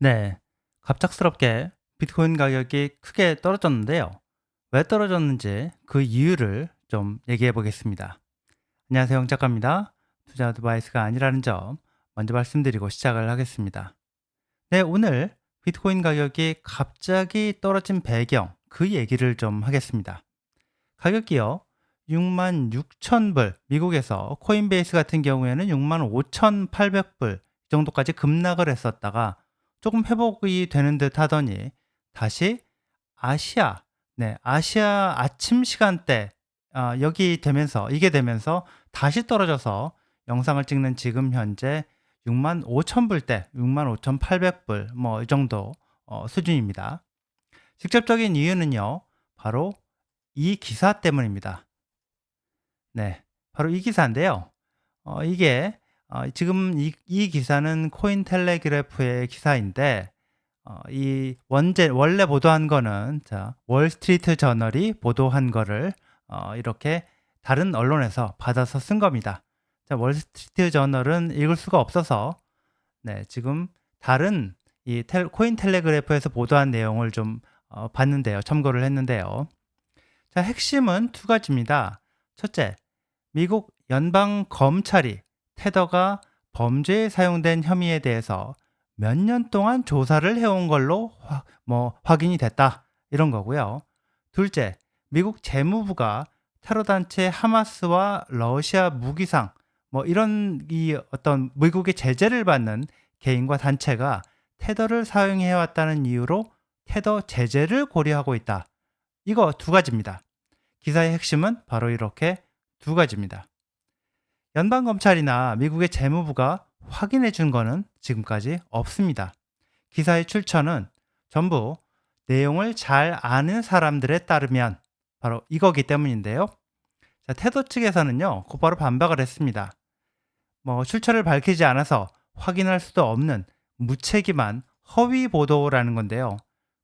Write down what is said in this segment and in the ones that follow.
네. 갑작스럽게 비트코인 가격이 크게 떨어졌는데요. 왜 떨어졌는지 그 이유를 좀 얘기해 보겠습니다. 안녕하세요. 영 작가입니다. 투자 어드바이스가 아니라는 점 먼저 말씀드리고 시작을 하겠습니다. 네, 오늘 비트코인 가격이 갑자기 떨어진 배경, 그 얘기를 좀 하겠습니다. 가격이요. 6만 6천 불, 미국에서 코인베이스 같은 경우에는 6만 5,800불 정도까지 급락을 했었다가 조금 회복이 되는 듯 하더니 다시 아시아, 네, 아시아 아침 시간대 여기 되면서 이게 되면서 다시 떨어져서 영상을 찍는 지금 현재 6만 5천 불대, 6만 5,800불 뭐 이 정도 수준입니다. 직접적인 이유는요. 바로 이 기사 때문입니다. 네. 바로 이 기사인데요. 이게 지금 이 기사는 코인텔레그래프의 기사인데 이 원래 보도한 거는 월스트리트 저널이 보도한 거를 이렇게 다른 언론에서 받아서 쓴 겁니다. 월스트리트 저널은 읽을 수가 없어서 네, 지금 다른 이 코인텔레그래프에서 보도한 내용을 좀 봤는데요. 첨부를 했는데요. 자, 핵심은 두 가지입니다. 첫째, 미국 연방 검찰이 테더가 범죄에 사용된 혐의에 대해서 몇 년 동안 조사를 해온 걸로 확인이 됐다. 이런 거고요. 둘째, 미국 재무부가 테러 단체 하마스와 러시아 무기상 이런 이 어떤 미국의 제재를 받는 개인과 단체가 테더를 사용해 왔다는 이유로 테더 제재를 고려하고 있다. 이거 두 가지입니다. 기사의 핵심은 바로 이렇게 두 가지입니다. 연방검찰이나 미국의 재무부가 확인해 준 거는 지금까지 없습니다. 기사의 출처는 전부 내용을 잘 아는 사람들에 따르면 바로 이거기 때문인데요. 자, 테더 측에서는요, 곧바로 반박을 했습니다. 출처를 밝히지 않아서 확인할 수도 없는 무책임한 허위 보도라는 건데요.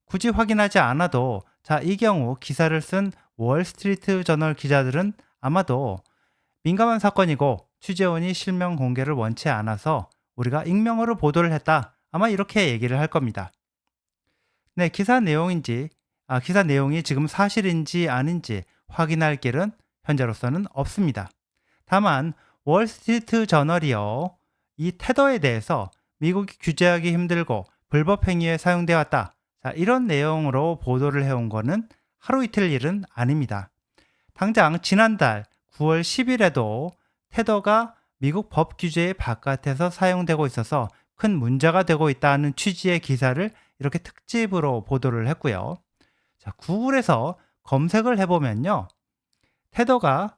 굳이 확인하지 않아도 이 경우 기사를 쓴 월스트리트 저널 기자들은 아마도 민감한 사건이고 취재원이 실명 공개를 원치 않아서 우리가 익명으로 보도를 했다. 아마 이렇게 얘기를 할 겁니다. 네, 기사 내용이 지금 사실인지 아닌지 확인할 길은 현재로서는 없습니다. 다만 월스트리트 저널이요, 이 테더에 대해서 미국이 규제하기 힘들고 불법 행위에 사용되어 왔다. 이런 내용으로 보도를 해온 거는 하루 이틀 일은 아닙니다. 당장 지난달 9월 10일에도 테더가 미국 법 규제의 바깥에서 사용되고 있어서 큰 문제가 되고 있다는 취지의 기사를 이렇게 특집으로 보도를 했고요. 자, 구글에서 검색을 해보면요. 테더가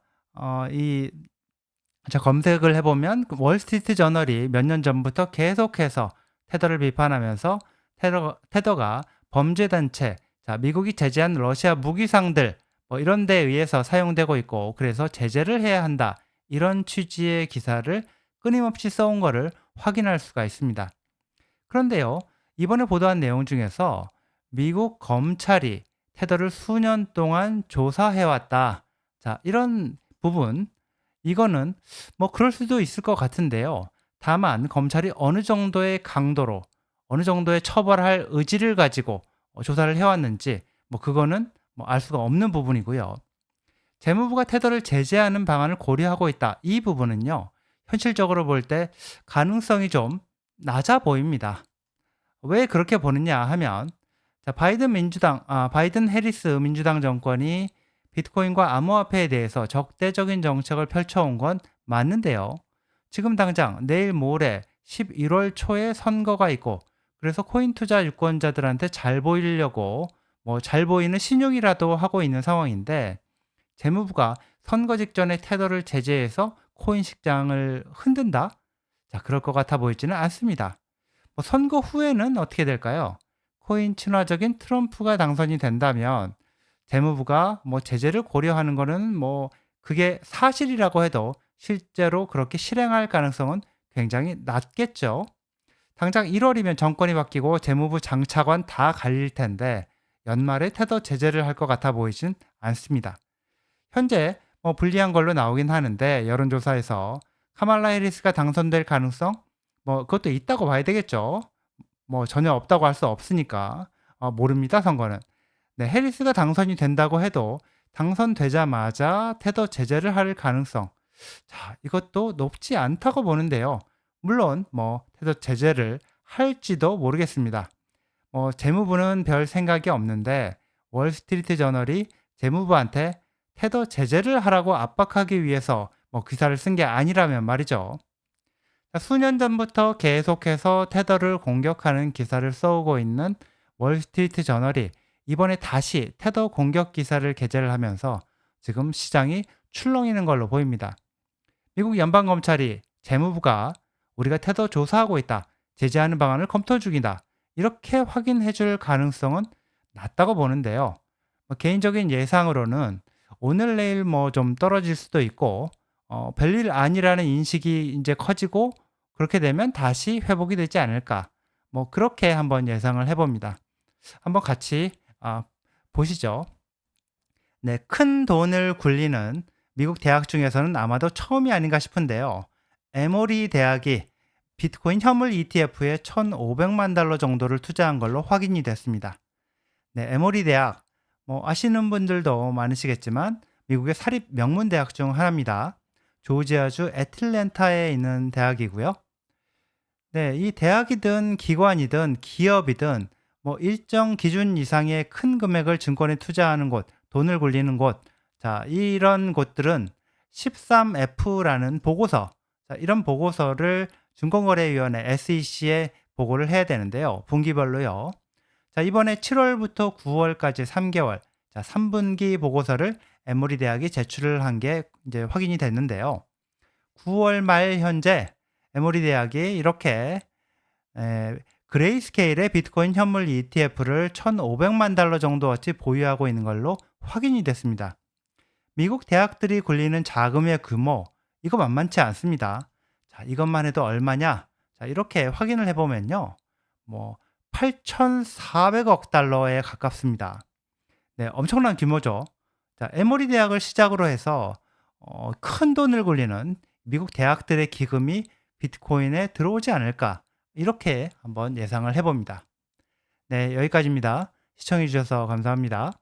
검색을 해보면 월스트리트 저널이 몇 년 전부터 계속해서 테더를 비판하면서 테더가 범죄단체, 미국이 제재한 러시아 무기상들 이런 데에 의해서 사용되고 있고 그래서 제재를 해야 한다. 이런 취지의 기사를 끊임없이 써온 거를 확인할 수가 있습니다. 그런데요, 이번에 보도한 내용 중에서 미국 검찰이 테더를 수년 동안 조사해왔다. 이런 부분, 이거는 그럴 수도 있을 것 같은데요. 다만 검찰이 어느 정도의 강도로, 어느 정도의 처벌할 의지를 가지고 조사를 해왔는지 그거는 알 수가 없는 부분이고요. 재무부가 테더를 제재하는 방안을 고려하고 있다. 이 부분은요. 현실적으로 볼 때 가능성이 좀 낮아 보입니다. 왜 그렇게 보느냐 하면 바이든 해리스 민주당 정권이 비트코인과 암호화폐에 대해서 적대적인 정책을 펼쳐온 건 맞는데요. 지금 당장 내일 모레 11월 초에 선거가 있고 그래서 코인 투자 유권자들한테 잘 보이려고 잘 보이는 신용이라도 하고 있는 상황인데 재무부가 선거 직전에 테더를 제재해서 코인 시장을 흔든다? 그럴 것 같아 보이지는 않습니다. 선거 후에는 어떻게 될까요? 코인 친화적인 트럼프가 당선이 된다면 재무부가 제재를 고려하는 거는 그게 사실이라고 해도 실제로 그렇게 실행할 가능성은 굉장히 낮겠죠. 당장 1월이면 정권이 바뀌고 재무부 장차관 다 갈릴 텐데 연말에 테더 제재를 할 것 같아 보이진 않습니다. 현재 불리한 걸로 나오긴 하는데 여론조사에서 카말라 해리스가 당선될 가능성 그것도 있다고 봐야 되겠죠. 뭐 전혀 없다고 할 수 없으니까 모릅니다, 선거는. 네, 해리스가 당선이 된다고 해도 당선되자마자 테더 제재를 할 가능성, 자, 이것도 높지 않다고 보는데요. 물론 뭐 테더 제재를 할지도 모르겠습니다. 재무부는 별 생각이 없는데 월스트리트 저널이 재무부한테 테더 제재를 하라고 압박하기 위해서 기사를 쓴 게 아니라면 말이죠. 자, 수년 전부터 계속해서 테더를 공격하는 기사를 써오고 있는 월스트리트 저널이 이번에 다시 테더 공격 기사를 게재를 하면서 지금 시장이 출렁이는 걸로 보입니다. 미국 연방검찰이 재무부가 우리가 테더 조사하고 있다, 제재하는 방안을 검토 중이다, 이렇게 확인해 줄 가능성은 낮다고 보는데요. 개인적인 예상으로는 오늘 내일 좀 떨어질 수도 있고 별일 아니라는 인식이 이제 커지고 그렇게 되면 다시 회복이 되지 않을까, 그렇게 한번 예상을 해봅니다. 한번 같이 보시죠. 네, 큰 돈을 굴리는 미국 대학 중에서는 아마도 처음이 아닌가 싶은데요. 에모리 대학이 비트코인 현물 ETF에 1,500만 달러 정도를 투자한 걸로 확인이 됐습니다. 네, 에모리 대학, 아시는 분들도 많으시겠지만 미국의 사립 명문 대학 중 하나입니다. 조지아주 애틀랜타에 있는 대학이고요. 네, 이 대학이든 기관이든 기업이든 일정 기준 이상의 큰 금액을 증권에 투자하는 곳, 돈을 굴리는 곳, 자, 이런 곳들은 13F라는 보고서, 자, 이런 보고서를 증권거래위원회 SEC에 보고를 해야 되는데요. 분기별로요. 자, 이번에 7월부터 9월까지 3개월, 자, 3분기 보고서를 에모리 대학이 제출을 한 게 이제 확인이 됐는데요. 9월 말 현재 에모리 대학이 이렇게 그레이스케일의 비트코인 현물 ETF를 1,500만 달러 정도어치 보유하고 있는 걸로 확인이 됐습니다. 미국 대학들이 굴리는 자금의 규모, 이거 만만치 않습니다. 자, 이것만 해도 얼마냐? 자, 이렇게 확인을 해보면요. 8,400억 달러에 가깝습니다. 네, 엄청난 규모죠. 자, 에모리 대학을 시작으로 해서 큰 돈을 굴리는 미국 대학들의 기금이 비트코인에 들어오지 않을까, 이렇게 한번 예상을 해봅니다. 네, 여기까지입니다. 시청해 주셔서 감사합니다.